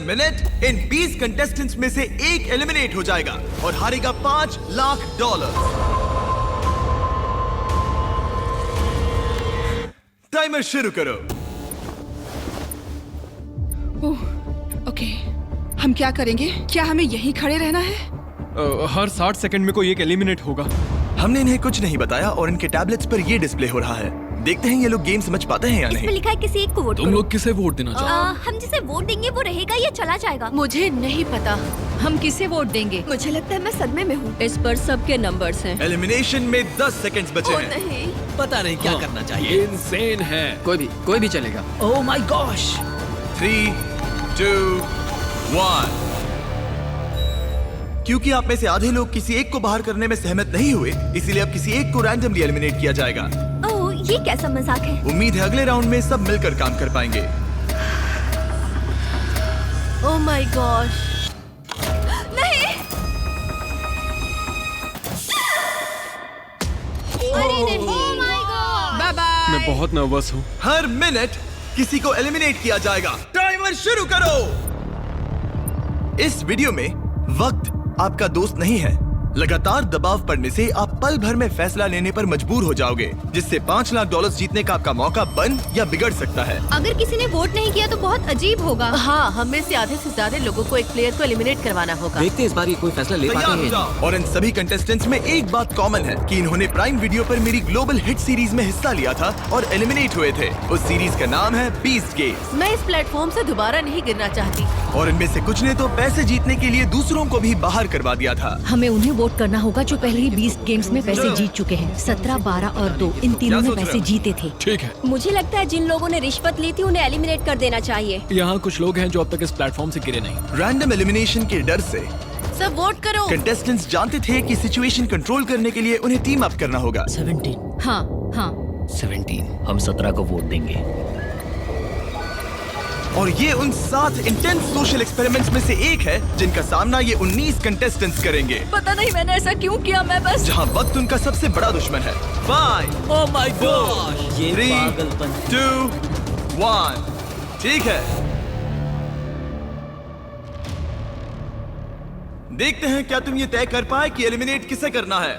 Minute in 20 contestants में से एक एलिमिनेट हो जाएगा और हारेगा $5 लाख। टाइमर शुरू करो। ओके, हम क्या करेंगे? क्या हमें यहीं खड़े रहना है? हर 60 सेकंड में कोई एक एलिमिनेट होगा। हमने इन्हें कुछ नहीं बताया और इनके टैबलेट्स पर ये डिस्प्ले हो रहा है। देखते हैं ये लोग गेम समझ पाते हैं या इसमें नहीं। लिखा है किसी एक को वोट तुम करो। लोग किसे वोट देना चाहते हम जिसे वोट देंगे वो रहेगा या चला जाएगा? मुझे नहीं पता हम किसे वोट देंगे। मुझे लगता है मैं सदमे में हूँ। इस पर सबके नंबर्स हैं। एलिमिनेशन में 10 सेकंड्स बचे हैं। नहीं, पता नहीं क्या करना चाहिए। ये इंसेन है। कोई भी चलेगा। ओह माय गॉश। 3, 2, 1। क्योंकि आप में से आधे लोग किसी एक को बाहर करने में सहमत नहीं हुए, इसीलिए अब किसी एक को रैंडमली एलिमिनेट किया जाएगा। ओह ये कैसा मजाक है? उम्मीद है अगले राउंड में सब मिलकर काम कर पाएंगे। Oh my gosh. नहीं। अरे नहीं। Oh my God. Bye bye. मैं बहुत नर्वस हूँ। हर मिनट किसी को एलिमिनेट किया जाएगा। टाइमर शुरू करो। इस वीडियो में वक्त आपका दोस्त नहीं है। लगातार दबाव पड़ने से आप पल भर में फैसला लेने पर मजबूर हो जाओगे, जिससे $5 लाख जीतने का आपका मौका बन या बिगड़ सकता है। अगर किसी ने वोट नहीं किया तो बहुत अजीब होगा। हाँ, हम में से आधे से ज्यादा लोगों को एक प्लेयर को एलिमिनेट करवाना होगा। देखते हैं इस बार ये कोई फैसला ले पाते तैयार हो हैं। जाओ। और इन सभी कंटेस्टेंट्स में एक बात कॉमन है कि इन्होंने प्राइम वीडियो पर मेरी ग्लोबल हिट सीरीज में हिस्सा लिया था और एलिमिनेट हुए थे। उस सीरीज का नाम है बीस्ट गेम्स। मैं इस प्लेटफॉर्म से दोबारा नहीं गिरना चाहती। और इनमें से कुछ ने तो पैसे जीतने के लिए दूसरों को भी बाहर करवा दिया था। हमें उन्हें वोट करना होगा जो पहले ही 20 गेम्स में पैसे जीत चुके हैं। 17, 12 और 2 इन तीनों ने पैसे जीते थे। ठीक है। मुझे लगता है जिन लोगों ने रिश्वत ली थी उन्हें एलिमिनेट कर देना चाहिए। यहाँ कुछ लोग हैं जो अब तक इस प्लेटफॉर्म से गिरे नहीं। रैंडम एलिमिनेशन के डर से सब वोट करो। कंटेस्टेंट्स जानते थे कि सिचुएशन कंट्रोल करने के लिए उन्हें टीम अप करना होगा। 17। हाँ हाँ 17। हम 17 को वोट देंगे। और ये उन 7 इंटेंस सोशल एक्सपेरिमेंट्स में से एक है जिनका सामना ये 19 कंटेस्टेंट्स करेंगे, पता नहीं मैंने ऐसा क्यों किया। मैं बस जहां वक्त उनका सबसे बड़ा दुश्मन है। 5, ओह माय गॉश। ये 3, पागलपन। 2, 1। ठीक है, देखते हैं क्या तुम ये तय कर पाए कि एलिमिनेट किसे करना है।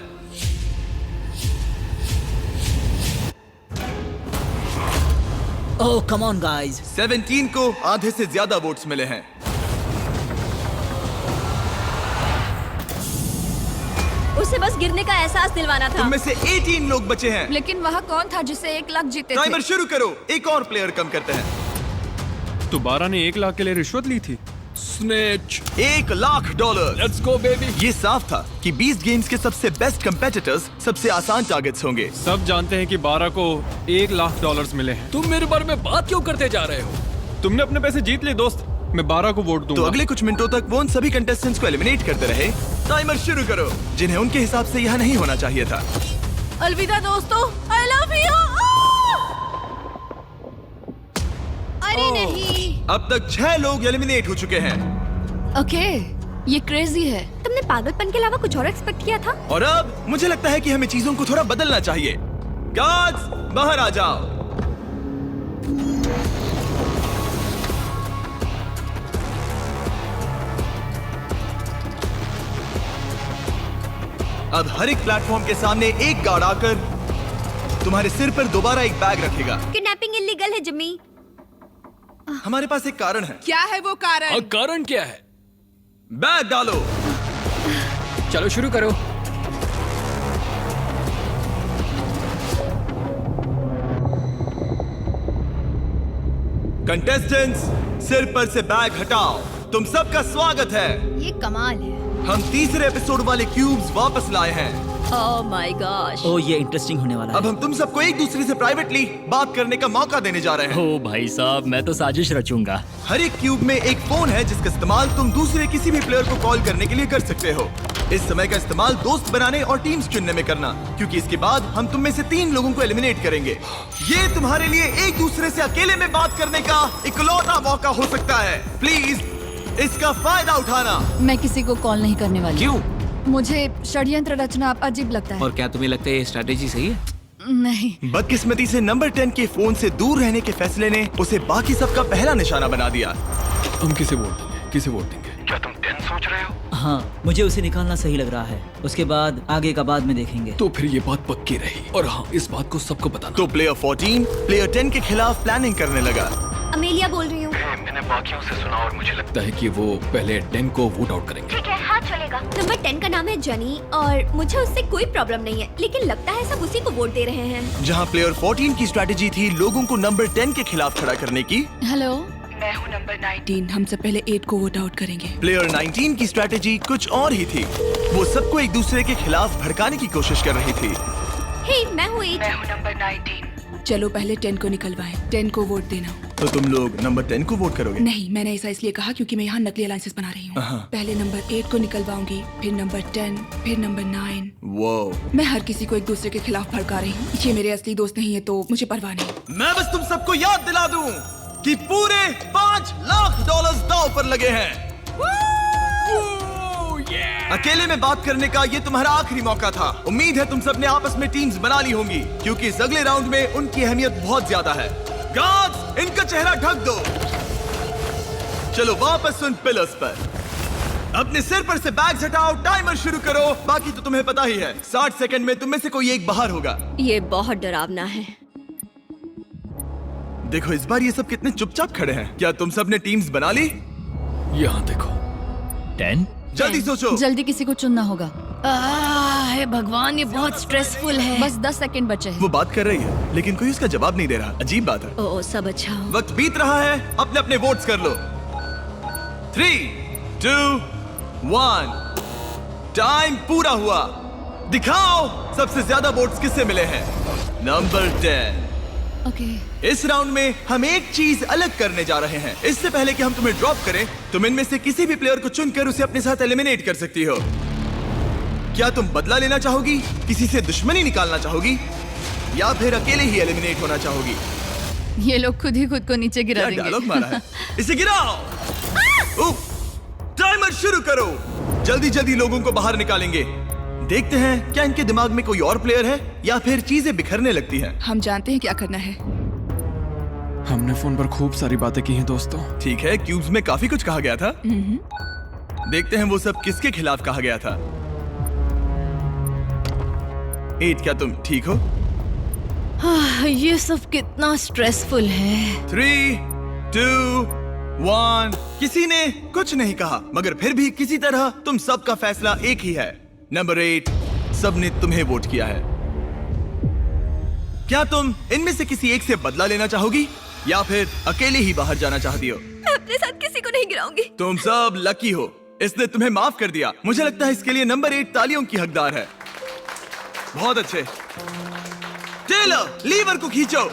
ओह कम ऑन गाइस। 17 को आधे से ज्यादा वोट्स मिले हैं। उसे बस गिरने का एहसास दिलवाना था। तुम में से 18 लोग बचे हैं। लेकिन वह कौन था जिससे 1 लाख जीते थे? टाइमर शुरू करो। एक और प्लेयर कम करते हैं। तो 12 ने 1 लाख के लिए रिश्वत ली थी। Snatch. $1 lakh. Let's go baby. ये साफ था कि 20 गेम्स के सबसे बेस्ट कंपेटिटर्स सबसे आसान टारगेट्स होंगे। सब जानते हैं कि 12 को $1 लाख मिले हैं। तुम मेरे बारे में बात क्यों करते जा रहे हो? तुमने अपने पैसे जीत लिए दोस्त। मैं 12 को वोट तो दूंगा। अगले कुछ मिनटों तक वो उन सभी कंटेस्टेंट्स को एलिमिनेट करते रहे। टाइमर शुरू करो, जिन्हें उनके हिसाब से यहाँ नहीं होना चाहिए था। अलविदा दोस्तों। I love you. अरे नहीं। अब तक 6 लोग एलिमिनेट हो चुके हैं। ओके, ये क्रेजी है। तुमने पागलपन के अलावा कुछ और एक्सपेक्ट किया था? और अब मुझे लगता है कि हमें चीजों को थोड़ा बदलना चाहिए। गार्ड्स बाहर आ जाओ। अब हर एक प्लेटफॉर्म के सामने एक गार्ड आकर तुम्हारे सिर पर दोबारा एक बैग रखेगा। किडनैपिंग इलीगल है जिम्मी। हमारे पास एक कारण है। क्या है वो कारण? कारण क्या है? बैग डालो। चलो शुरू करो। कंटेस्टेंट्स, सिर पर से बैग हटाओ। तुम सबका स्वागत है। ये कमाल है। हम तीसरे एपिसोड वाले क्यूब्स वापस लाए हैं। ओह माय गॉश। ओह ये इंटरेस्टिंग होने वाला अब हम तुम सबको एक दूसरे से प्राइवेटली बात करने का मौका देने जा रहे हैं। ओह भाई साहब, मैं तो साजिश रचूंगा। हर एक क्यूब में एक फोन है जिसका इस्तेमाल तुम दूसरे किसी भी प्लेयर को कॉल करने के लिए कर सकते हो। इस समय का इस्तेमाल दोस्त बनाने और टीम्स चुनने में करना, क्योंकि इसके बाद हम तुम में से 3 लोगों को एलिमिनेट करेंगे। ये तुम्हारे लिए एक दूसरे से अकेले में बात करने का इकलौता मौका हो सकता है। प्लीज इसका फायदा उठाना। मैं किसी को कॉल नहीं करने वाली। क्यों? मुझे षड्यंत्र रचना अजीब लगता है। और क्या तुम्हें लगता है ये स्ट्रेटेजी सही है? नहीं। बदकिस्मती से नंबर 10 के फोन से दूर रहने के फैसले ने उसे बाकी सबका पहला निशाना बना दिया। हम किसे वोट देंगे? किसे वोट देंगे? हाँ, मुझे उसे निकालना सही लग रहा है। उसके बाद आगे का बाद में देखेंगे। तो फिर ये बात पक्की रही। और हाँ, इस बात को सबको बताना। तो प्लेयर 14 प्लेयर 10 के खिलाफ प्लानिंग करने लगा। अमेलिया बोल रही हूँ। मैंने बाकियों से सुना और मुझे लगता है कि वो पहले 10 को वोट आउट करेंगे। ठीक है, हाँ चलेगा। नंबर 10 का नाम है जनी और मुझे उससे कोई प्रॉब्लम नहीं है, लेकिन लगता है सब उसी को वोट दे रहे हैं। जहाँ प्लेयर 14 की स्ट्रैटेजी थी लोगों को नंबर 10 के खिलाफ खड़ा करने की, हेलो, मैं हूँ नंबर 19। हम सब पहले 8 को वोट आउट करेंगे। प्लेयर 19 की स्ट्रैटेजी कुछ और ही थी। वो सबको एक दूसरे के खिलाफ भड़काने की कोशिश कर रही थी। हे, मैं हूँ 8। मैं हूँ नंबर 19। चलो पहले 10 को निकलवाएं। 10 को वोट देना। तो तुम लोग नंबर 10 को वोट करोगे? नहीं, मैंने ऐसा इसलिए कहा क्योंकि मैं यहाँ नकली अलायंसेस बना रही हूँ। पहले नंबर 8 को निकलवाऊंगी, फिर नंबर 10, फिर नंबर 9। वो मैं हर किसी को एक दूसरे के खिलाफ भड़का रही हूँ। ये मेरे असली दोस्त नहीं है तो मुझे परवाह नहीं। मैं बस तुम सबको याद दिला दूं कि पूरे $5 लाख दांव पर लगे हैं। अकेले में बात करने का ये तुम्हारा आखिरी मौका था। उम्मीद है तुम सबने आपस में टीम्स बना ली होंगी, क्योंकि इस अगले राउंड में उनकी अहमियत बहुत ज्यादा है। गार्ड्स, इनका चेहरा ढक दो। चलो वापस उन पिलर्स पर। अपने सिर पर से बैग्स हटाओ, टाइमर शुरू करो। बाकी तो तुम्हें पता ही है, 60 सेकंड में तुम में से कोई एक बाहर होगा। ये बहुत डरावना है। देखो इस बार ये सब कितने चुपचाप खड़े हैं। क्या तुम सब ने टीम्स बना ली? यहाँ देखो। 10? जल्दी सोचो। जल्दी किसी को चुनना होगा। हे भगवान, ये बहुत स्ट्रेसफुल है। बस 10 सेकंड बचे हैं। वो बात कर रही है लेकिन कोई उसका जवाब नहीं दे रहा। अजीब बात है। ओ, सब अच्छा हो। वक्त बीत रहा है, अपने अपने वोट्स कर लो। 3, 2, 1। टाइम पूरा हुआ। दिखाओ सबसे ज्यादा वोट्स किससे मिले हैं। नंबर 10। ओके। इस राउंड में हम एक चीज अलग करने जा रहे हैं। इससे पहले कि हम तुम्हें ड्रॉप करें, तुम इनमें से किसी भी प्लेयर को चुनकर उसे अपने साथ एलिमिनेट कर सकती हो। क्या तुम बदला लेना चाहोगी, किसी से दुश्मनी निकालना चाहोगी, या फिर अकेले ही एलिमिनेट होना चाहोगी? ये लोग खुद ही खुद को नीचे गिरा क्या डायलॉग मारा है। इसे गिराओ। टाइमर शुरू करो। जल्दी जल्दी लोगों को बाहर निकालेंगे। देखते हैं क्या इनके दिमाग में कोई और प्लेयर है या फिर चीजें बिखरने लगती हैं। हम जानते हैं क्या करना है। हमने फोन पर खूब सारी बातें की हैं दोस्तों। ठीक है, क्यूब्स में काफी कुछ कहा गया था। देखते हैं वो सब किसके खिलाफ कहा गया था। 8, क्या तुम ठीक हो? ये सब कितना स्ट्रेसफुल है। 3, 2, 1। किसी ने कुछ नहीं कहा, मगर फिर भी किसी तरह तुम सबका फैसला एक ही है। नंबर 8, सबने तुम्हें वोट किया है। क्या तुम इनमें से किसी एक से बदला लेना चाहोगी या फिर अकेले ही बाहर जाना चाहती हो? मैं अपने साथ किसी को नहीं गिराऊंगी। तुम सब लकी हो, इसने तुम्हें माफ कर दिया। मुझे लगता है इसके लिए नंबर 8 तालियों की हकदार है। बहुत अच्छे। टेलर, लीवर को खींचो।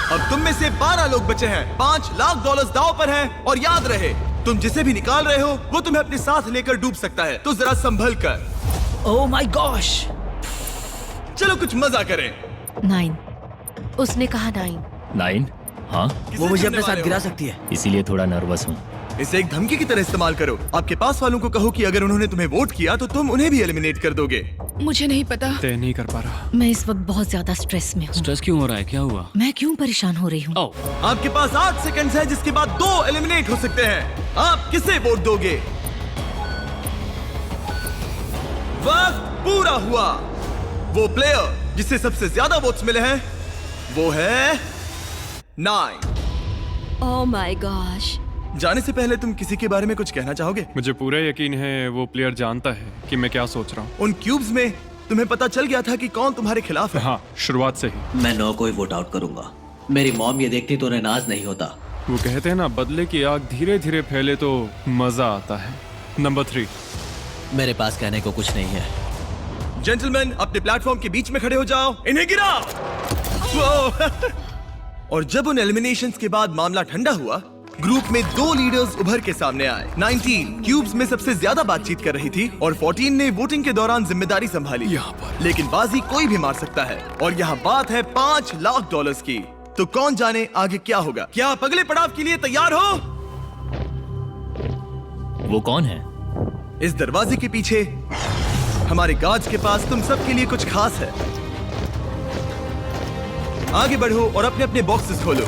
अब तुम में से 12 लोग बचे हैं। $5 लाख दांव पर हैं और याद रहे, तुम जिसे भी निकाल रहे हो वो तुम्हें अपने साथ लेकर डूब सकता है, तो जरा संभल कर। ओह माय गॉश। चलो कुछ मजा करें। 9। उसने कहा 9। 9? हाँ, वो मुझे अपने साथ गिरा सकती है। इसीलिए थोड़ा नर्वस हूँ। इसे एक धमकी की तरह इस्तेमाल करो। आपके पास वालों को कहो कि अगर उन्होंने तुम्हें वोट किया तो तुम उन्हें भी एलिमिनेट कर दोगे। मुझे नहीं पता। तय नहीं कर पा रहा। मैं इस वक्त बहुत ज्यादा स्ट्रेस में हूँ। स्ट्रेस क्यों हो रहा है? क्या हुआ? मैं क्यों परेशान हो रही हूँ? आपके पास 8 सेकंड्स है, जिसके बाद 2 एलिमिनेट हो सकते हैं। आप किसे वोट दोगे? वक्त पूरा हुआ। वो प्लेयर जिसे सबसे ज्यादा वोट्स मिले हैं वो है 9। ओह माय गॉश। जाने से पहले तुम किसी के बारे में कुछ कहना चाहोगे? मुझे पूरा यकीन है वो प्लेयर जानता है कि मैं क्या सोच रहा हूँ। उन क्यूब्स में तुम्हें पता चल गया था कि कौन तुम्हारे खिलाफ है। हाँ, शुरुआत से ही। मैं 9 को ही वोट आउट करूंगा। मेरी मॉम ये देखती तो उन्हें नाज नहीं होता। वो कहते हैं ना, बदले की आग धीरे धीरे फैले तो मजा आता है। नंबर 3। मेरे पास कहने को कुछ नहीं है। जेंटलमैन, अपने प्लेटफॉर्म के बीच में खड़े हो जाओ। इन्हें गिराओ। और जब उन एलिमिनेशंस के बाद मामला ठंडा हुआ, ग्रुप में 2 लीडर्स उभर के सामने आए। 19 क्यूब्स में सबसे ज्यादा बातचीत कर रही थी और 14 ने वोटिंग के दौरान जिम्मेदारी संभाली। यहाँ पर लेकिन बाजी कोई भी मार सकता है और यहाँ बात है $5 लाख की। तो कौन जाने आगे क्या होगा? क्या आप अगले पड़ाव के लिए तैयार हो? वो कौन है? इस दरवाजे के पीछे हमारे गार्ड्स के पास तुम सब के लिए कुछ खास है। आगे बढ़ो और अपने अपने बॉक्सेस खोलो।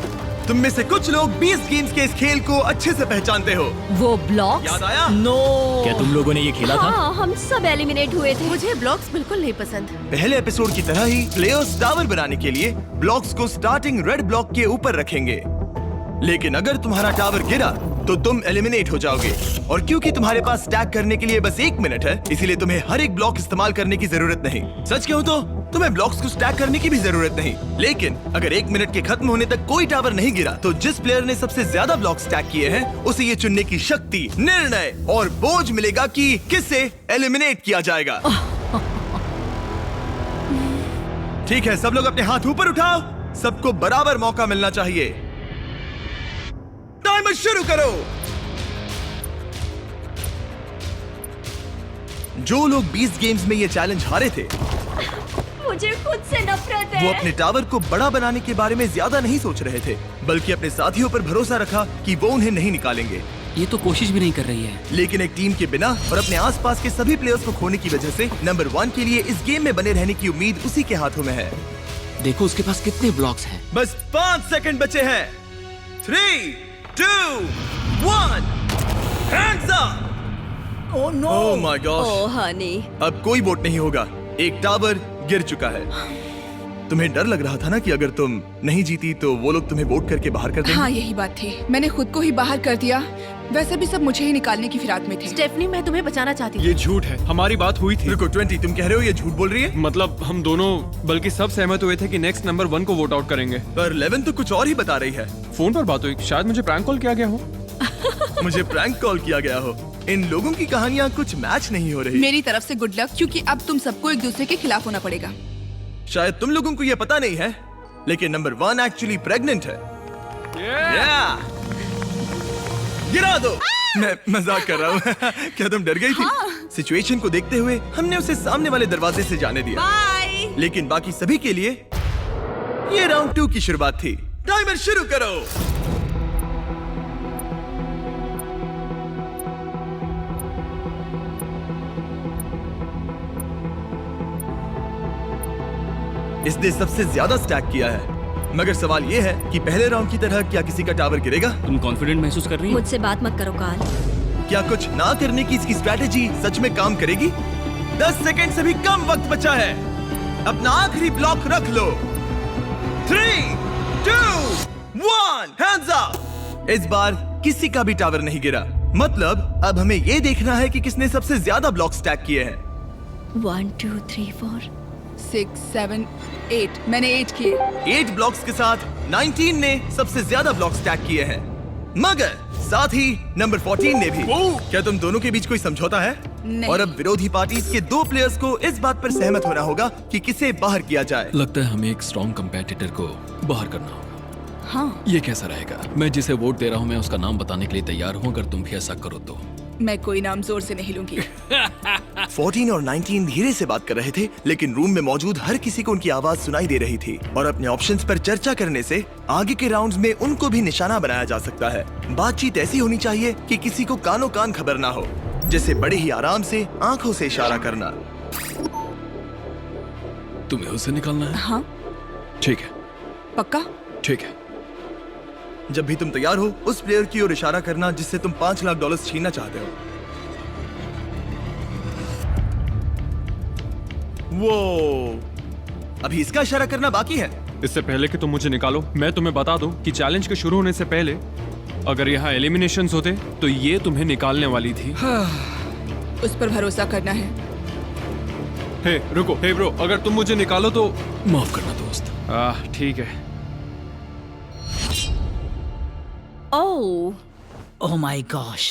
तुम में से कुछ लोग 20 गेम्स के इस खेल को अच्छे से पहचानते हो। वो ब्लॉक याद आया? नो। क्या तुम लोगों ने ये खेला था? हाँ, हम सब एलिमिनेट हुए थे। मुझे ब्लॉक्स बिल्कुल नहीं पसंद। पहले एपिसोड की तरह ही प्लेयर्स टावर बनाने के लिए ब्लॉक्स को स्टार्टिंग रेड ब्लॉक के ऊपर रखेंगे, लेकिन अगर तुम्हारा टावर गिरा तो तुम एलिमिनेट हो जाओगे। और क्योंकि तुम्हारे पास स्टैक करने के लिए बस 1 मिनट है, इसीलिए तुम्हें हर एक ब्लॉक इस्तेमाल करने की जरूरत नहीं। सच कहूं तो तुम्हें ब्लॉक्स को स्टैक करने की भी जरूरत नहीं, लेकिन अगर 1 मिनट के खत्म होने तक कोई टावर नहीं गिरा तो जिस प्लेयर ने सबसे ज्यादा ब्लॉक स्टैक किए हैं उसे ये चुनने की शक्ति, निर्णय और बोझ मिलेगा कि किसे एलिमिनेट किया जाएगा। ठीक है, सब लोग अपने हाथ ऊपर उठाओ। सबको बराबर मौका मिलना चाहिए। टाइमर शुरू करो। जो लोग 20 गेम्स में ये चैलेंज हारे थे, मुझे खुद से नफरत है। वो अपने टावर को बड़ा बनाने के बारे में ज्यादा नहीं सोच रहे थे, बल्कि अपने साथियों पर भरोसा रखा कि वो उन्हें नहीं निकालेंगे। ये तो कोशिश भी नहीं कर रही है। लेकिन एक टीम के बिना और अपने आसपास के सभी प्लेयर्स को खोने की वजह से नंबर 1 के लिए इस गेम में बने रहने की उम्मीद उसी के हाथों में है। देखो उसके पास कितने ब्लॉक्स हैं। बस 5 सेकंड बचे हैं। 3, 2, 1, hands up. Oh no. Oh my god. Oh honey. अब कोई वोट नहीं होगा। एक टावर गिर चुका है। तुम्हें डर लग रहा था ना कि अगर तुम नहीं जीती तो वो लोग तुम्हें वोट करके बाहर कर देंगे। हाँ, यही बात थी। मैंने खुद को ही बाहर कर दिया। वैसे भी सब मुझे ही निकालने की फिराक में थे। स्टेफनी, मैं तुम्हें बचाना चाहती ये झूठ है, हमारी बात हुई थी। रुको 20, तुम कह रहे हो ये झूठ बोल रही है? मतलब हम दोनों, बल्कि सब सहमत हुए थे कि नेक्स्ट नंबर 1 को वोट आउट करेंगे। पर 11 तो कुछ और ही बता रही है। फोन पर बात हुई, शायद मुझे प्रैंक कॉल किया गया हो। मुझे प्रैंक कॉल किया गया हो। इन लोगों की कहानियाँ कुछ मैच नहीं हो रही। मेरी तरफ से गुड लक, क्योंकि अब तुम सबको एक दूसरे के खिलाफ होना पड़ेगा। शायद तुम लोगों को ये पता नहीं है, लेकिन नंबर 1 एक्चुअली प्रेग्नेंट है। Yeah! गिरा दो। मैं मजाक कर रहा हूँ। क्या तुम डर गई थी? सिचुएशन को देखते हुए हमने उसे सामने वाले दरवाजे से जाने दिया। बाय। लेकिन बाकी सभी के लिए ये राउंड 2 की शुरुआत थी। टाइमर शुरू करो। इसने सबसे ज्यादा स्टैक किया है, मगर सवाल ये है कि पहले राउंड की तरह क्या किसी का टावर गिरेगा? तुम कॉन्फिडेंट महसूस कर रही हो? मुझसे बात मत करो कार्ल। क्या कुछ ना करने की इसकी स्ट्रैटेजी सच में काम करेगी? 10 सेकंड से भी कम वक्त बचा है। अपना आखिरी ब्लॉक रख लो। 3, 2, 1, हैंड्स अप। इस बार किसी का भी टावर नहीं गिरा। मतलब अब हमें ये देखना है कि किसने सबसे ज्यादा ब्लॉक स्टैक किए हैं। 1, 2, 3, 4, 6, 7, 8। मैंने 8 किए। 8 ब्लॉक्स के साथ 19 ने सबसे ज्यादा ब्लॉक स्टैक किए हैं, मगर साथ ही नंबर 14 ने भी। क्या तुम दोनों के बीच कोई समझौता है? नहीं। और अब विरोधी पार्टी के 2 प्लेयर्स को इस बात पर सहमत होना होगा कि किसे बाहर किया जाए। लगता है हमें एक स्ट्रॉन्ग कंपेटिटर को बाहर करना होगा। हाँ, ये कैसा रहेगा? मैं जिसे वोट दे रहा हूँ मैं उसका नाम बताने के लिए तैयार हूँ, अगर तुम भी ऐसा करो तो। मैं कोई नाम जोर से नहीं लूंगी। 14 और 19 धीरे से बात कर रहे थे, लेकिन रूम में मौजूद हर किसी को उनकी आवाज सुनाई दे रही थी। और अपने ऑप्शंस पर चर्चा करने से आगे के राउंड्स में उनको भी निशाना बनाया जा सकता है। बातचीत ऐसी होनी चाहिए कि किसी को कानों कान खबर ना हो, जैसे बड़े ही आराम से आंखों से इशारा करना। तुम्हें उसे निकालना है? हाँ, ठीक है, पक्का? ठीक है। जब भी तुम तैयार हो उस प्लेयर की ओर इशारा करना जिससे तुम $5 लाख छीनना चाहते हो। वो अभी इसका इशारा करना बाकी है। इससे पहले कि तुम मुझे निकालो, मैं तुम्हें बता दूं कि चैलेंज के शुरू होने से पहले अगर यहाँ एलिमिनेशंस होते तो ये तुम्हें निकालने वाली थी। उस पर भरोसा करना है। हे रुको, हे ब्रो, अगर तुम मुझे निकालो तो माफ करना दोस्त। ठीक है। ओह, ओह माय गॉश।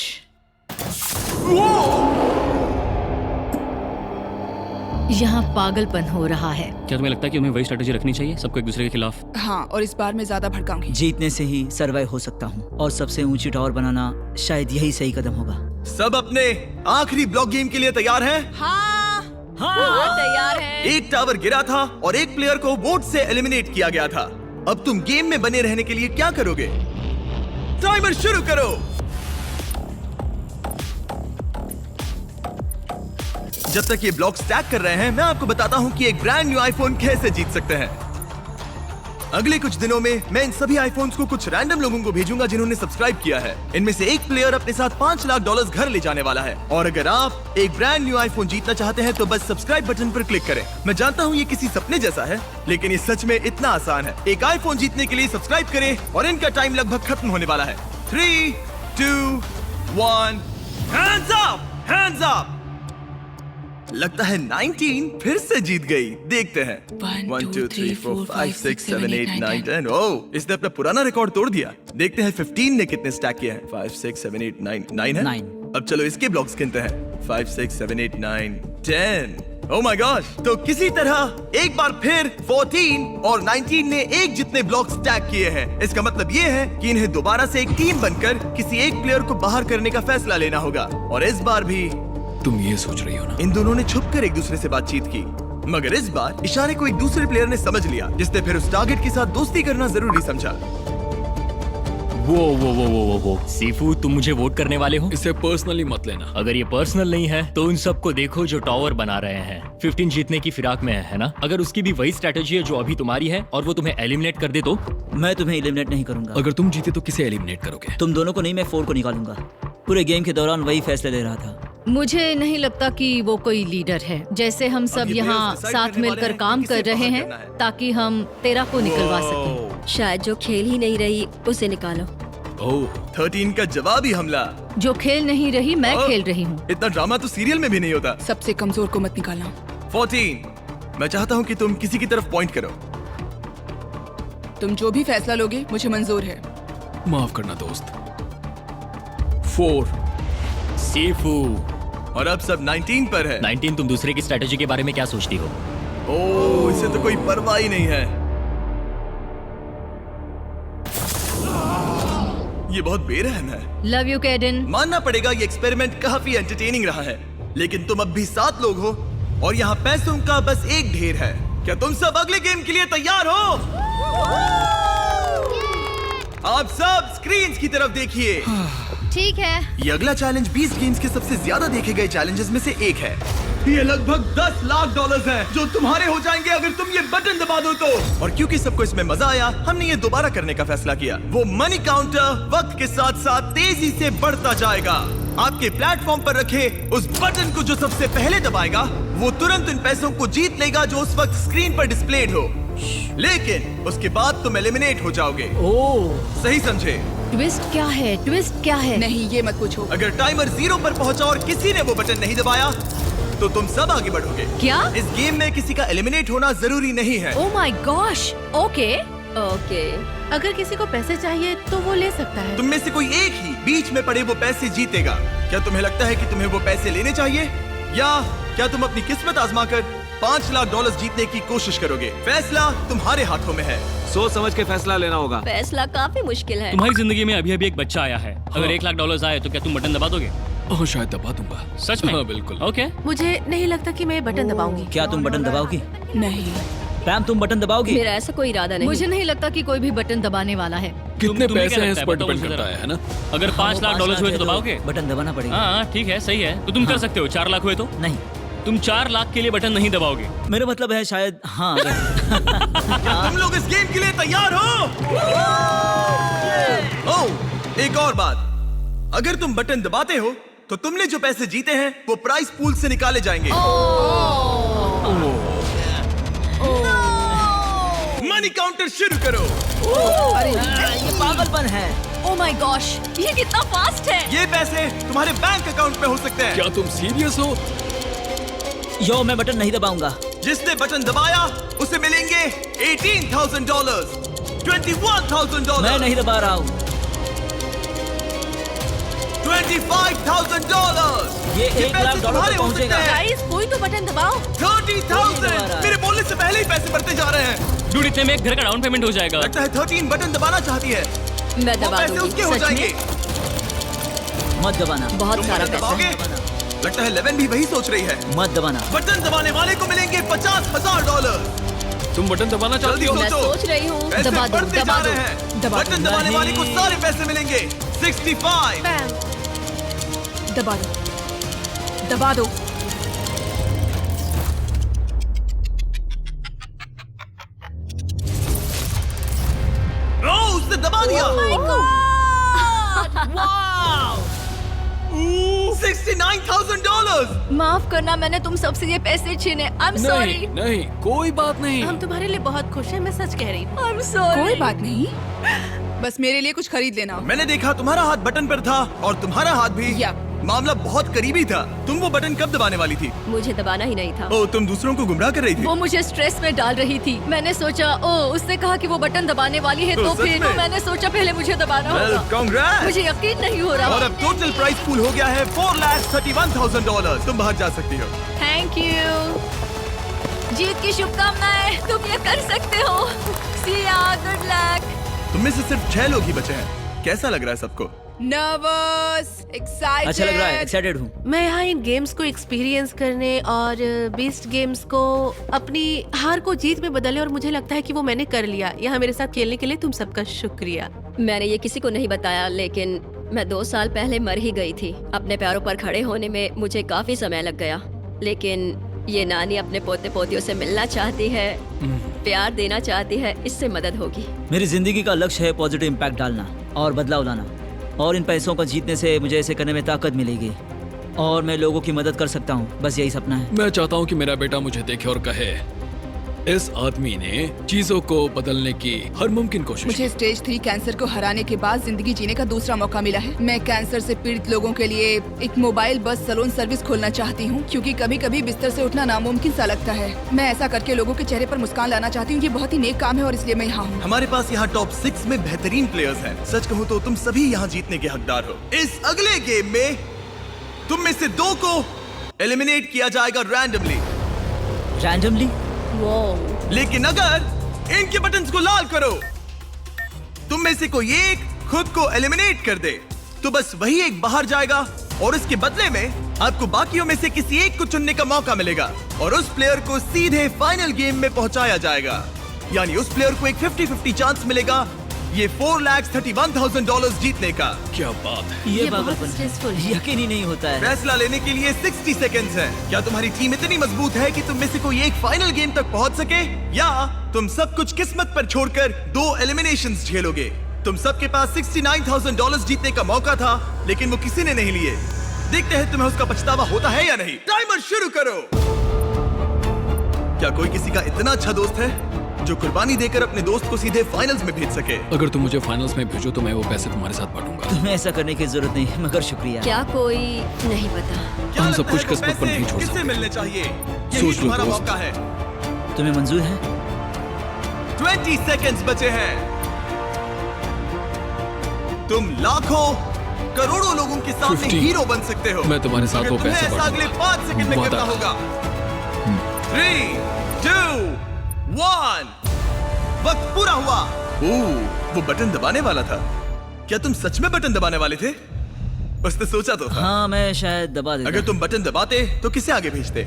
यहाँ पागलपन हो रहा है। क्या तुम्हें लगता है कि हमें वही स्ट्रेटेजी रखनी चाहिए, सबको एक दूसरे के खिलाफ? हाँ, और इस बार मैं ज्यादा भड़काऊंगी। जीतने से ही सर्वाइव हो सकता हूँ, और सबसे ऊंची टावर बनाना शायद यही सही कदम होगा। सब अपने आखिरी ब्लॉक गेम के लिए तैयार हैं? हाँ, तैयार है। एक टावर गिरा था और एक प्लेयर को वोट से एलिमिनेट किया गया था। अब तुम गेम में बने रहने के लिए क्या करोगे? टाइमर शुरू करो। जब तक ये ब्लॉक स्टैक कर रहे हैं, मैं आपको बताता हूं कि एक ब्रांड न्यू आईफोन कैसे जीत सकते हैं। अगले कुछ दिनों में मैं इन सभी आईफोन्स को कुछ रैंडम लोगों को भेजूंगा जिन्होंने सब्सक्राइब किया है। इनमें से एक प्लेयर अपने साथ $5 लाख घर ले जाने वाला है। और अगर आप एक ब्रांड न्यू आईफोन जीतना चाहते हैं तो बस सब्सक्राइब बटन पर क्लिक करें। मैं जानता हूँ ये किसी सपने जैसा है, लेकिन ये सच में इतना आसान है। एक आईफोन जीतने के लिए सब्सक्राइब करें और इनका टाइम लगभग खत्म होने वाला है। 3, 2, 1, हैंड्स अप, हैंड्स अप। लगता है 19 फिर से जीत गई। देखते हैं। 1, 2, 3, 4, 5, 6, 7, 8, 9, 10। ओह, इसने अपना पुराना रिकॉर्ड तोड़ दिया। देखते हैं 15 ने कितने स्टैक किए हैं। 5, 6, 7, 8, 9 है। 9। अब चलो इसके ब्लॉक्स गिनते हैं। 5, 6, 7, 8, 9, 10। ओह माय गॉश। तो किसी तरह एक बार फिर 14 और 19 ने एक जितने ब्लॉक स्टैक किए हैं। इसका मतलब ये है कि इन्हें दोबारा से एक टीम बनकर किसी एक प्लेयर को बाहर करने का फैसला लेना होगा। और इस बार भी तुम ये सोच रही हो ना? इन दोनों ने छुपकर एक दूसरे से बातचीत की, मगर इस बार इशारे को एक दूसरे प्लेयर ने समझ लिया, जिसने फिर उस टारगेट के साथ दोस्ती करना जरूरी समझा। वो सीफू, तुम मुझे वोट करने वाले हो? इसे पर्सनली मत लेना। अगर ये पर्सनल नहीं है तो उन सबको देखो जो टावर बना रहे हैं। 15 जीतने की फिराक में है ना? अगर उसकी भी वही स्ट्रेटेजी है जो अभी तुम्हारी है और वो तुम्हें एलिमिनेट कर दे तो? मैं तुम्हें एलिमिनेट नहीं करूंगा। अगर तुम जीते तो किसे एलिमिनेट करोगे? तुम दोनों को नहीं, मैं 4 को निकालूंगा। पूरे गेम के दौरान वही फैसले ले रहा था। मुझे नहीं लगता कि वो कोई लीडर है। जैसे हम सब ये यहाँ players decide साथ करने वाले मिलकर हैं काम कि किसे कर रहे बाहर हैं करना है। ताकि हम 13 को निकलवा सकें। शायद जो खेल ही नहीं रही उसे निकालो। ओह, 13 का जवाबी हमला। जो खेल नहीं रही मैं खेल रही हूँ। इतना ड्रामा तो सीरियल में भी नहीं होता। सबसे कमजोर को मत निकालना। 14, मैं चाहता हूँ कि तुम किसी की तरफ पॉइंट करो। तुम जो भी फैसला लोगे मुझे मंजूर है। माफ करना दोस्त। 4। सीफू। और अब सब 19 पर है। 19, तुम दूसरे की स्ट्रेटेजी के बारे में क्या सोचती हो? ओह, इसे तो कोई परवाह ही नहीं है। ये बहुत बेरहम है। Love you कैडन। मानना पड़ेगा ये एक्सपेरिमेंट काफी एंटरटेनिंग रहा है, लेकिन तुम अब भी 7 लोग हो और यहाँ पैसों का बस एक ढेर है। क्या तुम सब अगले गेम के लिए तैयार हो? आप सब स्क्रीन्स की तरफ देखिए। ठीक है। ये अगला चैलेंज 20 गेम्स के सबसे ज्यादा देखे गए चैलेंजेस में से एक है। ये लगभग $10 लाख है जो तुम्हारे हो जाएंगे अगर तुम ये बटन दबा दो तो। और क्योंकि सबको इसमें मजा आया, हमने ये दोबारा करने का फैसला किया। वो मनी काउंटर वक्त के साथ साथ तेजी से बढ़ता जाएगा। आपके प्लेटफॉर्म पर रखे उस बटन को जो सबसे पहले दबाएगा वो तुरंत उन पैसों को जीत लेगा जो उस वक्त स्क्रीन पर डिस्प्लेड हो। लेकिन उसके बाद तुम एलिमिनेट हो जाओगे। ओह, सही समझे? ट्विस्ट क्या है? ट्विस्ट क्या है? नहीं, ये मत पूछो। अगर टाइमर 0 पर पहुंचा और किसी ने वो बटन नहीं दबाया तो तुम सब आगे बढ़ोगे। क्या? इस गेम में किसी का एलिमिनेट होना जरूरी नहीं है। ओह माय गॉश। ओके। अगर किसी को पैसे चाहिए तो वो ले सकता है। तुम में से कोई एक ही बीच में पड़े वो पैसे जीतेगा। क्या तुम्हें लगता है कि तुम्हें वो पैसे लेने चाहिए, या क्या तुम अपनी किस्मत आजमाकर $5 लाख जीतने की कोशिश करोगे? फैसला तुम्हारे हाथों में है। सोच समझ के फैसला लेना होगा। फैसला काफी मुश्किल है। तुम्हारी जिंदगी में अभी अभी एक बच्चा आया है। अगर $1 लाख आए तो क्या तुम बटन दबा दोगे? ओह, शायद दबा दूंगा। सच में? हाँ, बिल्कुल। ओके। मुझे नहीं लगता कि मैं बटन दबाऊंगी। क्या तुम बटन दबाओगी? नहीं। पैम, तुम बटन दबाओगी? मेरा ऐसा कोई इरादा नहीं। मुझे नहीं लगता कि कोई भी बटन दबाने वाला है। कितने तुम्हें पैसे क्या हैं लगता इस पर बताओ डिपेंड मुझे करता जरा। है ना? अगर $5 लाख हुए तो दबाओगे? बटन दबाना पड़ेगा। हाँ ठीक है, सही है। तो तुम कर सकते हो। 4 लाख हुए तो? नहीं, तुम 4 लाख के लिए बटन नहीं दबाओगे? मेरा मतलब है शायद हाँ। क्या तुम लोग इस गेम के लिए तैयार हो? ओह, एक और बात, अगर तुम बटन दबाते हो तो तुमने जो पैसे जीते हैं वो प्राइस पूल से निकाले जाएंगे। मनी काउंटर शुरू करो। अरे ये पागलपन है। ओह माय गॉश, ये कितना फास्ट है। ये पैसे तुम्हारे बैंक अकाउंट में हो सकते हैं। क्या तुम सीरियस हो? यो, मैं बटन नहीं दबाऊंगा। जिसने बटन दबाया उसे मिलेंगे $18,000, $21,000, मैं नहीं दबा रहा हूँ। $25,000। ये $1 लाख पैसे तुम्हारे हो पहुंचेगा। सकते हैं। गाइस, कोई तो बटन दबाओ। 30,000। मेरे बोलने से पहले ही पैसे बढ़ते जा रहे हैं। डूड, इतने में एक घर का डाउन पेमेंट हो जाएगा। लगता है 13 बटन दबाना चाहती है। मैं वो दबा पैसे दूंगी। उसके हो सच जाएंगे। में मत दबाना। बहुत तुम सारा बटन पैसा दबाओगे? है। लगता है 11 भी वही सोच रही है। मत दबाना। बटन दबाने वाले को मिलेंगे $50,000। तुम बटन दबाना चाहती जल्दी हो? मैं सोचो। सोच रही हूँ। पैसे दबा दो, बढ़ते जा दबा रहे दो, हैं। दबा दो। बटन दबाने वाले को नहीं। सारे पैसे मिलेंगे 65। पैम, दबा दो, दबा दो। दबा दिया। $69,000। माफ करना, मैंने तुम सबसे ये पैसे छीने। I am sorry. नहीं नहीं, कोई बात नहीं। हम तुम्हारे लिए बहुत खुश हैं, मैं सच कह रही हूँ। I am sorry. कोई बात नहीं, बस मेरे लिए कुछ खरीद लेना। मैंने देखा तुम्हारा हाथ बटन पर था और तुम्हारा हाथ भी। या। मामला बहुत करीबी था। तुम वो बटन कब दबाने वाली थी? मुझे दबाना ही नहीं था। ओ, तुम दूसरों को गुमराह कर रही थी। वो मुझे स्ट्रेस में डाल रही थी। मैंने सोचा, ओ उसने कहा कि वो बटन दबाने वाली है, तो सच फिर में? मैंने सोचा पहले मुझे दबाना होगा। कांग्रेस। मुझे यकीन नहीं हो रहा। और अब टोटल प्राइस पूल हो गया है $431,000। तुम बाहर जा सकती हो। Thank you. जीत की शुभकामनाएं। तुम ये कर सकते हो। See ya, good luck। तुम में से सिर्फ 6 लोग ही बचे हैं। कैसा लग रहा है सबको? Nervous, excited. अच्छा लग रहा है, एक्साइटेड हूँ। मैं यहाँ इन गेम्स को एक्सपीरियंस करने और बीस्ट गेम्स को अपनी हार को जीत में बदलने, और मुझे लगता है कि वो मैंने कर लिया। यहाँ मेरे साथ खेलने के लिए तुम सबका शुक्रिया। मैंने ये किसी को नहीं बताया, लेकिन मैं 2 साल पहले मर ही गई थी। अपने पैरों पर खड़े होने में मुझे काफी समय लग गया, लेकिन ये नानी अपने पोते पोतियों से मिलना चाहती है, प्यार देना चाहती है। इससे मदद होगी। मेरी जिंदगी का लक्ष्य है पॉजिटिव इम्पैक्ट डालना और बदलाव लाना, और इन पैसों को जीतने से मुझे ऐसे करने में ताकत मिलेगी और मैं लोगों की मदद कर सकता हूँ। बस यही सपना है। मैं चाहता हूँ कि मेरा बेटा मुझे देखे और कहे, इस आदमी ने चीजों को बदलने की हर मुमकिन कोशिश की। मुझे स्टेज 3 कैंसर को हराने के बाद जिंदगी जीने का दूसरा मौका मिला है। मैं कैंसर से पीड़ित लोगों के लिए एक मोबाइल बस सैलून सर्विस खोलना चाहती हूँ, क्योंकि कभी कभी बिस्तर से उठना नामुमकिन सा लगता है। मैं ऐसा करके लोगों के चेहरे पर मुस्कान लाना चाहती हूँ। ये बहुत ही नेक काम है और इसलिए मैं यहाँ हूँ। हमारे पास यहाँ टॉप 6 में बेहतरीन प्लेयर्स हैं। सच कहूँ तो तुम सभी यहाँ जीतने के हकदार हो। इस अगले गेम में तुम में से 2 को एलिमिनेट किया जाएगा रैंडमली। रैंडमली? लेकिन अगर इनके बटन्स को लाल करो, तुम में से कोई एक खुद को एलिमिनेट कर दे, तो बस वही एक बाहर जाएगा और इसके बदले में आपको बाकियों में से किसी एक को चुनने का मौका मिलेगा और उस प्लेयर को सीधे फाइनल गेम में पहुंचाया जाएगा। यानी उस प्लेयर को एक 50-50 चांस मिलेगा ये $431,000 जीतने का। क्या बात है। ये बहुत पागलपन stressful है। यकीन ही नहीं होता है। फैसला लेने के लिए 60 सेकंड्स हैं। क्या तुम्हारी टीम इतनी मजबूत है कि तुम में से कोई एक फाइनल गेम तक पहुंच सके, या तुम सब कुछ किस्मत पर छोड़कर 2 एलिमिनेशंस झेलोगे? तुम सबके पास $69,000 जीतने का मौका था, लेकिन वो किसी ने नहीं लिए। देखते हैं तुम्हें उसका पछतावा होता है या नहीं। टाइमर शुरू करो। क्या कोई किसी का इतना अच्छा दोस्त है जो कुर्बानी देकर अपने दोस्त को सीधे फाइनल्स में भेज सके? अगर तुम मुझे फाइनल्स में भेजो तो मैं वो पैसे तुम्हारे साथ बांटूंगा। तुम्हें ऐसा करने की जरूरत नहीं, मगर शुक्रिया। क्या कोई नहीं पता। क्या हम सब लगता कुछ है वो किस्मत पर पैसे नहीं छोड़ किससे सकते। मिलने चाहिए? यही सोच लो तुम्हारा दोस्त। मौका है। तुम्हें मंजूर है? 20 सेकंड्स बचे हैं। तुम लाखों करोड़ों लोगों के सामने 50 हीरो बन सकते हो। मैं तुम्हारे साथ मगर वो तुम्हें पैसे ऐसा अगले बांटूंगा। 5 सेकंड में वादा। करना होगा। 3, 2, 1। वक्त पूरा हुआ। वो बटन दबाने वाला था। क्या तुम सच में बटन दबाने वाले थे? उसने सोचा तो था। हाँ, मैं शायद दबा देता। अगर तुम बटन दबाते तो किसे आगे भेजते?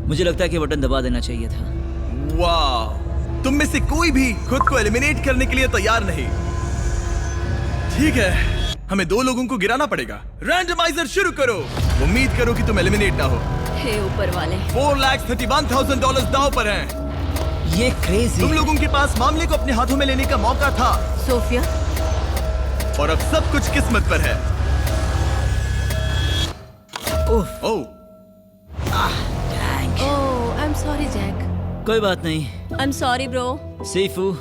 मुझे लगता है कि बटन दबा देना चाहिए था। वाह, तुम में से कोई भी खुद को एलिमिनेट करने के लिए तैयार नहीं। ठीक है, हमें 2 लोगों को गिराना पड़ेगा। रैंडमाइजर शुरू करो। उम्मीद करो कि तुम एलिमिनेट ना हो। हे ऊपर वाले। $431,000 दांव पर हैं। ये क्रेजी। तुम लोगों के पास मामले को अपने हाथों में लेने का मौका था, सोफिया, और अब सब कुछ किस्मत पर है। उफ, ओह, ओह आई एम सॉरी जैक। कोई बात नहीं। I am sorry bro. सीफू,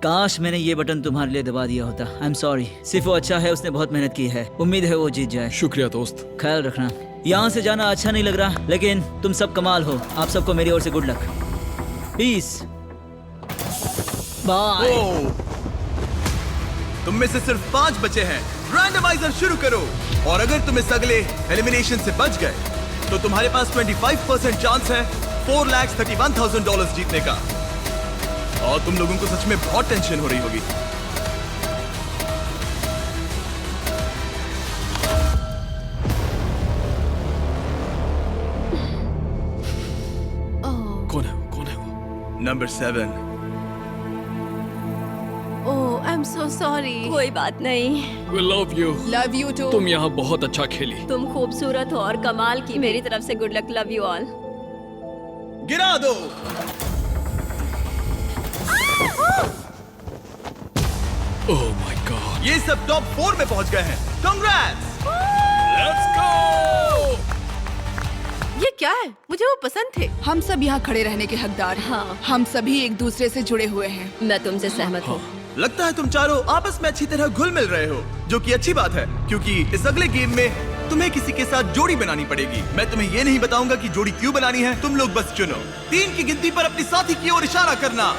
काश मैंने ये बटन तुम्हारे लिए दबा दिया होता। I am sorry. सीफू अच्छा है, उसने बहुत मेहनत की है। उम्मीद है वो जीत जाए। शुक्रिया दोस्त। ख्याल रखना। यहाँ से जाना अच्छा नहीं लग रहा, लेकिन तुम सब कमाल हो। आप सबको मेरी ओर से गुड लक। पीस। बाय। ओह। तुम में से सिर्फ 5 बचे हैं। रैंडमाइजर शुरू करो, और अगर तुम इस अगले एलिमिनेशन से बच गए तो तुम्हारे पास 25% चांस है $431,000 जीतने का। और तुम लोगों को सच में बहुत टेंशन हो रही होगी। कौन है वो? कौन है वो? Number 7। Oh I am so sorry. कोई बात नहीं। We love you। Love you too. तुम यहाँ बहुत अच्छा खेली। तुम खूबसूरत हो और कमाल की। मेरी तरफ से good luck. Love you all. गिरा दो। ओह माय गॉड, ये सब टॉप 4 में पहुंच गए हैं। कांग्रेट्स! Let's go. ये क्या है? मुझे वो पसंद थे। हम सब यहाँ खड़े रहने के हकदार हैं। हाँ। हम सभी एक दूसरे से जुड़े हुए हैं। मैं तुमसे सहमत हूँ। लगता है तुम चारों आपस में अच्छी तरह घुल मिल रहे हो, जो कि अच्छी बात है, क्योंकि इस अगले गेम में तुम्हें किसी के साथ जोड़ी बनानी पड़ेगी। मैं तुम्हें ये नहीं बताऊंगा कि जोड़ी क्यों बनानी है, तुम लोग बस चुनो। 3 की गिनती पर अपनी साथी की ओर इशारा करना।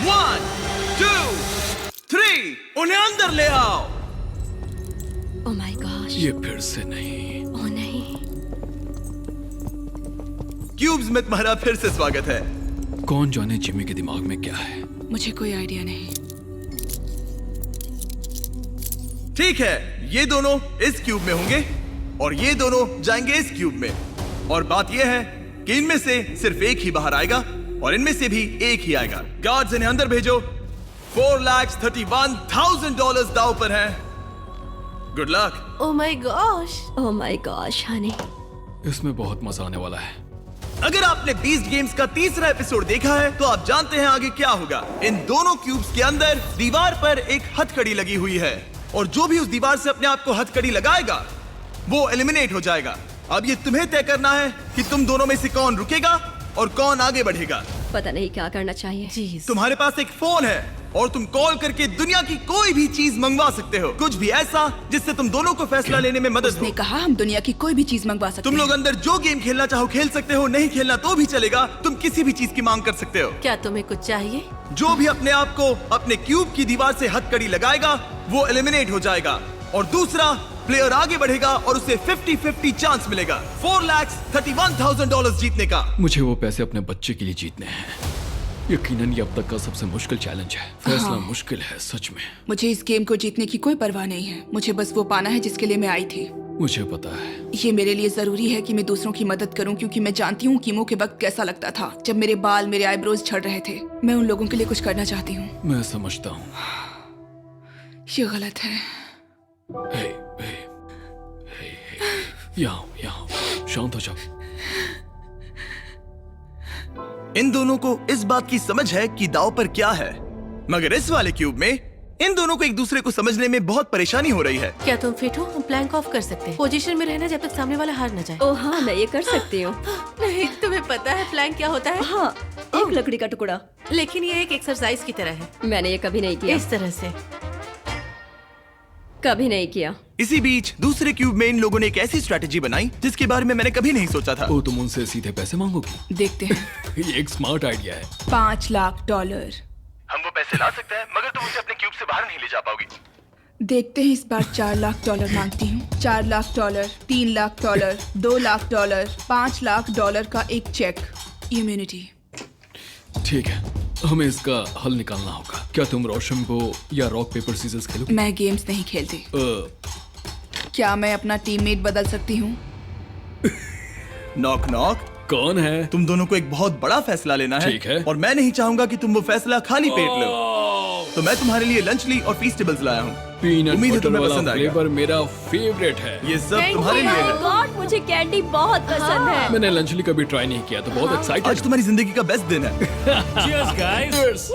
1, 2, 3, उन्हें अंदर ले आओ। ओह माय गॉश। ये फिर से नहीं। ओह नहीं। क्यूब्स में तुम्हारा फिर से स्वागत है। कौन जाने जिमी के दिमाग में क्या है। मुझे कोई आइडिया नहीं। ठीक है, ये दोनों इस क्यूब में होंगे और ये दोनों जाएंगे इस क्यूब में। और बात यह है कि इनमें से सिर्फ एक ही बाहर आएगा और इनमें से भी एक ही आएगा। गार्ड्स इन्हें अंदर भेजो। $4,31,000 दांव पर है। Good luck. Oh my gosh. Oh my gosh Honey. इसमें बहुत मजा आने वाला है। अगर आपने बीस्ट गेम्स का तीसरा एपिसोड देखा है तो आप जानते हैं आगे क्या होगा। इन दोनों क्यूब्स के अंदर दीवार पर एक हथकड़ी लगी हुई है और जो भी उस दीवार से अपने आप को हथकड़ी लगाएगा वो एलिमिनेट हो जाएगा। अब ये तुम्हें तय करना है कि तुम दोनों में से कौन रुकेगा और कौन आगे बढ़ेगा। पता नहीं क्या करना चाहिए। जी। तुम्हारे पास एक फोन है और तुम कॉल करके दुनिया की कोई भी चीज मंगवा सकते हो, कुछ भी ऐसा जिससे तुम दोनों को फैसला लेने में मदद उसने हो। कहा हम दुनिया की कोई भी चीज मंगवा सकते तुम लोग हैं। अंदर जो गेम खेलना चाहो खेल सकते हो, नहीं खेलना तो भी चलेगा। तुम किसी भी चीज की मांग कर सकते हो। क्या तुम्हें कुछ चाहिए? जो भी अपने आप को अपने क्यूब की दीवार से हथकड़ी लगाएगा वो एलिमिनेट हो जाएगा और दूसरा प्लेयर आगे बढ़ेगा और उसे 50-50 चांस मिलेगा $4,31,000 जीतने का। मुझे वो पैसे अपने बच्चे के लिए जीतने हैं। यकीनन ये अब तक का सबसे मुश्किल चैलेंज है। फैसला मुश्किल है सच में। मुझे इस गेम को जीतने की कोई परवाह नहीं है। मुझे बस वो पाना है जिसके लिए मैं आई थी। मुझे पता है। ये मेरे लिए जरूरी है कि मैं दूसरों की मदद करूं, क्योंकि मैं जानती हूँ कीमो के वक्त कैसा लगता था जब मेरे बाल मेरे आईब्रोज झड़ रहे थे। मैं उन लोगों के लिए कुछ करना चाहती हूँ। मैं समझता हूँ। ये गलत है। हे, हे, हे, हे। यहाँ शांत हो जाओ। इन दोनों को इस बात की समझ है कि दाव पर क्या है, मगर इस वाले क्यूब में इन दोनों को एक दूसरे को समझने में बहुत परेशानी हो रही है। क्या तुम फिट हो? हम प्लैंक ऑफ कर सकते हैं। पोजीशन में रहना जब तक सामने वाला हार न जाए। ओह हाँ, मैं ये कर सकती हूँ। नहीं, तुम्हें पता है प्लैंक क्या होता है? हाँ, एक लकड़ी का टुकड़ा। लेकिन ये एक एक्सरसाइज की तरह है। मैंने ये कभी नहीं किया। इस तरह से कभी नहीं किया। इसी बीच दूसरे क्यूब में इन लोगों ने एक ऐसी स्ट्रैटेजी बनाई जिसके बारे में मैंने कभी नहीं सोचा था। ओ, तुम उनसे सीधे पैसे मांगोगी? देखते हैं। ये एक स्मार्ट आइडिया है। $5 लाख। हम वो पैसे ला सकते हैं, मगर तुम उसे अपने क्यूब से बाहर नहीं ले जा पाओगी। देखते हैं, इस बार $4 लाख मांगती हूँ। $4 लाख, $3 लाख, $2 लाख, $5 लाख का एक चेक। इम्यूनिटी। ठीक है, हमें इसका हल निकालना होगा। क्या तुम रोशंबो या रॉक पेपर सीजर्स खेलोगे? मैं गेम्स नहीं खेलती। क्या मैं अपना टीममेट बदल सकती हूँ? Knock knock. कौन है? तुम दोनों को एक बहुत बड़ा फैसला लेना है। ठीक है। और मैं नहीं चाहूंगा कि तुम वो फैसला खाली पेट लो। तो मैं तुम्हारे लिए लंचली और फीस्टेबल्स लाया हूँ। पीनट उम्मीद है बटर तुम्हें वाला पसंद आएगा। फ्लेवर मेरा फेवरेट है। ये सब तुम्हारे लिए है। गॉड, मुझे कैंडी बहुत पसंद है। मैंने लंचली कभी ट्राई नहीं किया तो बहुत एक्साइटेड। आज तुम्हारी जिंदगी का बेस्ट दिन है। Cheers, guys.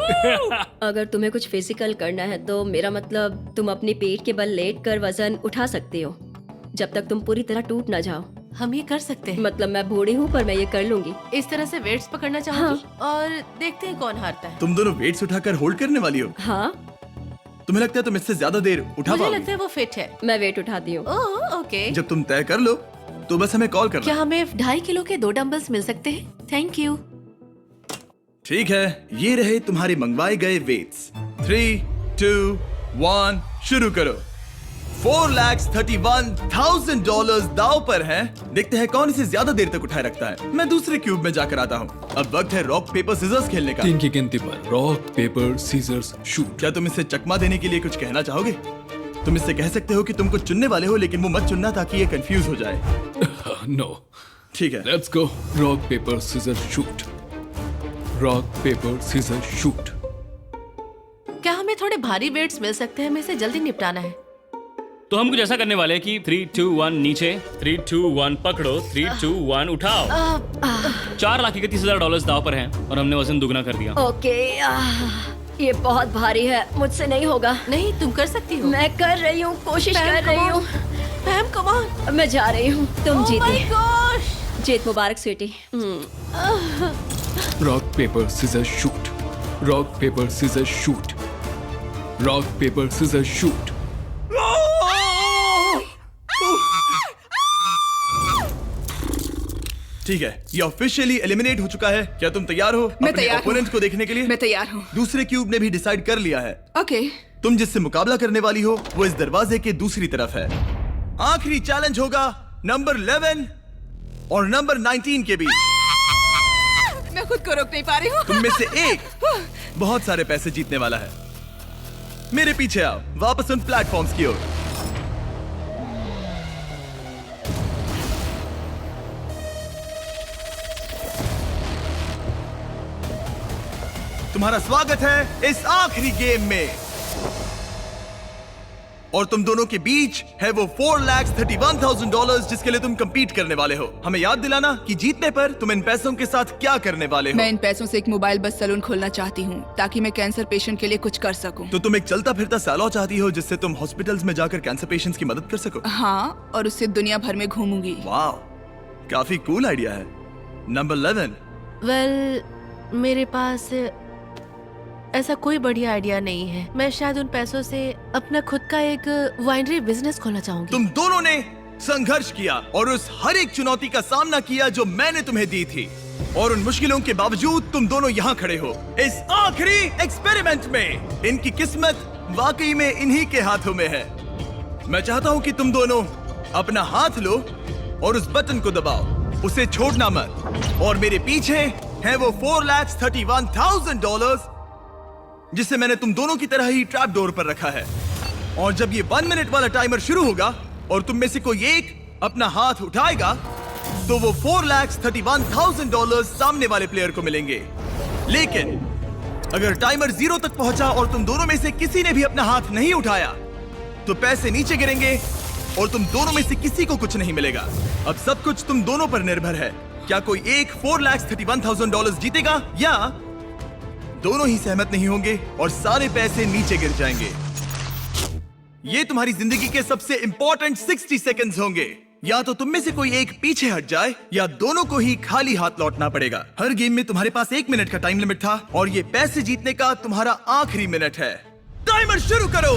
अगर तुम्हें कुछ फिजिकल करना है तो मेरा मतलब तुम अपनी पेट के बल लेट कर वजन उठा सकती हो जब तक तुम पूरी तरह टूट ना जाओ। हम ये कर सकते हैं। मतलब मैं बूढ़ी हूँ पर मैं ये कर लूंगी। इस तरह से वेट्स पकड़ना चाहूंगी और देखते हैं कौन हारता है। तुम दोनों वेट्स उठाकर होल्ड करने वाली हो। हाँ, तुम्हें लगता है तुम इससे ज्यादा देर उठा मुझे पाओगी? लगता है वो फिट है। मैं वेट उठाती हूँ। Oh okay. जब तुम तय कर लो तो बस हमें कॉल करना। क्या हमें 2.5 किलो के 2 डंबल्स मिल सकते हैं? Thank you. ठीक है, ये रहे तुम्हारे मंगवाए गए वेट्स। 3, 2, 1 शुरू करो। $4,31,000 दाव पर है। देखते हैं कौन इसे ज्यादा देर तक उठाए रखता है। मैं दूसरे क्यूब में जाकर आता हूँ। अब वक्त है रॉक पेपर सीजर्स खेलने का। 3 की गिनती पर रॉक पेपर सीजर्स शूट। क्या तुम इसे चकमा देने के लिए कुछ कहना चाहोगे? तुम इससे कह सकते हो कि तुम कुछ चुनने वाले हो, लेकिन वो मत चुनना ताकि ये कंफ्यूज हो जाए। नो, ठीक है। Let's go. Rock paper scissor shoot. Rock paper scissor shoot. क्या हमें थोड़े भारी वेट्स मिल सकते हैं? हमें इसे जल्दी निपटाना है। तो हम कुछ ऐसा करने वाले हैं कि 3, 2, 1 नीचे, 3, 2, 1 पकड़ो, 3, 2, 1 उठाओ। $4,31,000 दाव पर हैं और हमने वजन दुगना कर दिया। ओके, ये बहुत भारी है, मुझसे नहीं होगा। नहीं, तुम कर सकती हो। मैं कर रही हूँ, कोशिश कर रही हूँ। Pam, come on. मैं जा रही हूँ, तुम Oh my जीती। gosh! जीत मुबारक sweetie. Rock paper scissor shoot, rock paper scissor shoot, rock paper scissor shoot. ठीक है, ये ऑफिशियली एलिमिनेट हो चुका है। क्या तुम तैयार हो मैं अपने तैयार हूँ। ओपोनेंट को देखने के लिए? मैं तैयार हूँ। दूसरे क्यूब ने भी डिसाइड कर लिया है। ओके। तुम जिससे मुकाबला करने वाली हो वो इस दरवाजे के दूसरी तरफ है। आखिरी चैलेंज होगा नंबर 11 और नंबर 19 के बीच। मैं खुद को रोक नहीं पा रही हूँ। तुम में से एक बहुत सारे पैसे जीतने वाला है। मेरे पीछे आओ, वापस उन प्लेटफॉर्म्स की ओर। तुम्हारा स्वागत है इस आखिरी गेम में, और तुम दोनों के बीच है वो $4,31,000 जिसके लिए तुम compete करने वाले हो। हमें याद दिलाना कि जीतने पर तुम इन पैसों के साथ क्या करने वाले हो। मैं इन पैसों से एक मोबाइल बस सैलून खोलना चाहती हूँ ताकि मैं कैंसर पेशेंट के लिए कुछ कर सकूँ। तो तुम एक चलता फिरता सैलून चाहती हो जिससे तुम हॉस्पिटल्स में जाकर कैंसर पेशेंट्स की मदद कर सको। हाँ, और उससे दुनिया भर में घूमूंगी। वाह, काफी कूल आइडिया है। नंबर 11। वेल, मेरे पास ऐसा कोई बढ़िया आइडिया नहीं है। मैं शायद उन पैसों से अपना खुद का एक वाइनरी बिजनेस खोलना चाहूंगी। तुम दोनों ने संघर्ष किया और उस हर एक चुनौती का सामना किया जो मैंने तुम्हें दी थी, और उन मुश्किलों के बावजूद तुम दोनों यहाँ खड़े हो इस आखिरी एक्सपेरिमेंट में। इनकी किस्मत वाकई में इन्हीं के हाथों में है। मैं चाहता हूँ कि तुम दोनों अपना हाथ लो और उस बटन को दबाओ, उसे छोड़ना मत। और मेरे पीछे है वो $4,31,000 जिसे मैंने तुम दोनों की तरह ही ट्रैप डोर पर रखा है। और जब ये 1 मिनट वाला टाइमर शुरू होगा और तुम में से कोई एक अपना हाथ उठाएगा तो वो $4,31,000 सामने वाले प्लेयर को मिलेंगे। लेकिन अगर टाइमर 0 तक पहुंचा और तुम दोनों में से किसी ने भी अपना हाथ नहीं उठाया तो पैसे नीचे गिरेंगे और तुम दोनों में से किसी को कुछ नहीं मिलेगा। अब सब कुछ तुम दोनों पर निर्भर है। क्या कोई एक $4,31,000 जीतेगा या दोनों ही सहमत नहीं होंगे और सारे पैसे नीचे गिर जाएंगे। ये तुम्हारी जिंदगी के सबसे इंपॉर्टेंट 60 सेकंड्स होंगे। या तो तुम में से कोई एक पीछे हट जाए या दोनों को ही खाली हाथ लौटना पड़ेगा। हर गेम में तुम्हारे पास 1 मिनट का टाइम लिमिट था और ये पैसे जीतने का तुम्हारा आखिरी मिनट है। टाइमर शुरू करो।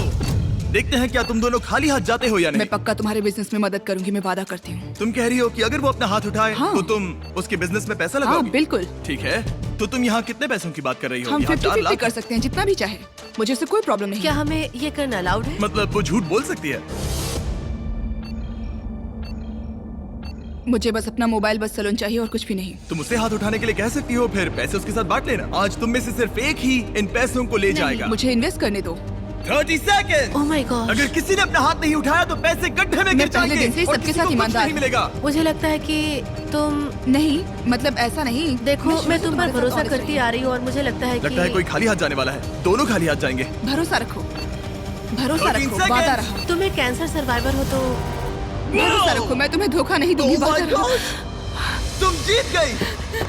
देखते हैं क्या तुम दोनों खाली हाथ जाते हो या नहीं। मैं पक्का तुम्हारे बिजनेस में मदद करूंगी, मैं वादा करती हूँ। तुम कह रही हो कि अगर वो अपना हाथ उठाए हाँ। तो तुम उसके बिजनेस में पैसा हाँ, लगाओगी? बिल्कुल। ठीक है, तो तुम यहाँ कितने पैसों की बात कर रही हो? हम यहाँ 4 50-50 लाख कर सकते हैं, जितना भी चाहे। मुझे इससे कोई प्रॉब्लम नहीं क्या है। हमें ये करना अलाउड है? मतलब वो झूठ बोल सकती है। मुझे बस अपना मोबाइल बस सैलून चाहिए और कुछ भी नहीं। तुम उसे हाथ उठाने के लिए कह सकती हो, फिर पैसे उसके साथ बांट लेना। आज तुम में से सिर्फ एक ही इन पैसों को ले जाएगा। मुझे इन्वेस्ट करने दो। 30 सेकंड। Oh my God. अगर किसी ने अपना हाथ नहीं उठाया तो पैसे गड्ढे में गिर मैं पहले जाएंगे दिन से ही और सबके किसी साथ को कुछ ईमानदार नहीं हूँ। मिलेगा। मुझे लगता है कि तुम नहीं, मतलब ऐसा नहीं। देखो, मैं तुम पर तुम्हारे साथ भरोसा honest करती रही। आ रही हूँ और मुझे लगता है लगता है कोई कि खाली हाथ जाने वाला है। दोनों खाली हाथ जाएंगे। भरोसा रखो, भरोसा 13 रखो, seconds। वादा रहा। तुम एक कैंसर सर्वाइवर हो तो भरोसा रखो, मैं तुम्हें धोखा नहीं दूंगी। Oh my वादा रहा। gosh! तुम जीत गई।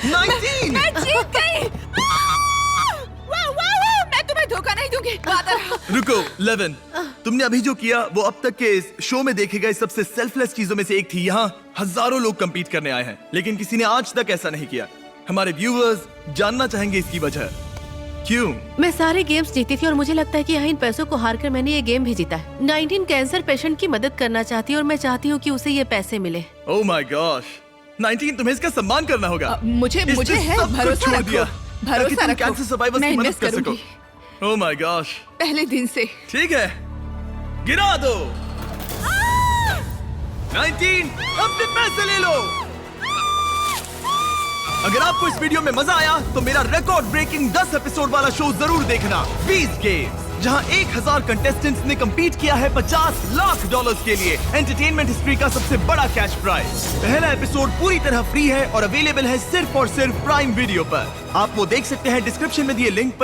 19। मैं जीत गई। वाह, वाह, वाह, मैं तुम्हें धोखा नहीं दूंगी। वादा रहा। रुको 11, तुमने अभी जो किया वो अब तक के इस शो में देखे गए सबसे सेल्फलेस चीजों में से एक थी। यहाँ हजारों लोग compete करने आए हैं लेकिन किसी ने आज तक ऐसा नहीं किया। हमारे व्यूअर्स जानना चाहेंगे इसकी वजह। क्यों? मैं सारे गेम्स जीती थी और मुझे लगता है कि यहाँ इन पैसों को हारकर मैंने ये गेम भी जीता है। 19 कैंसर पेशेंट की मदद करना चाहती हूँ और मैं चाहती हूँ कि उसे ये पैसे मिले। Oh my gosh! 19, तुम्हें इसका सम्मान करना होगा। मुझे इसने मुझे है सब कुछ भरोसा छोड़ रखो, दिया ताकि भरोसा तुम रखो। कैंसर सर्वाइवर्स मैं की मदद इन्वेस्ट कर सको। करूंगी। Oh my gosh! पहले दिन से। ठीक है, गिरा दो। 19, अपने पैसे ले लो। अगर आपको इस वीडियो में मजा आया तो मेरा रिकॉर्ड ब्रेकिंग 10 एपिसोड वाला शो जरूर देखना, बीस्ट गेम्स, जहां 1000 कंटेस्टेंट्स ने कंपीट किया है $50 लाख के लिए एंटरटेनमेंट हिस्ट्री का सबसे बड़ा कैश प्राइज। पहला एपिसोड पूरी तरह फ्री है और अवेलेबल है सिर्फ और सिर्फ प्राइम वीडियो पर। आप वो देख सकते हैं डिस्क्रिप्शन में दिए लिंक पर।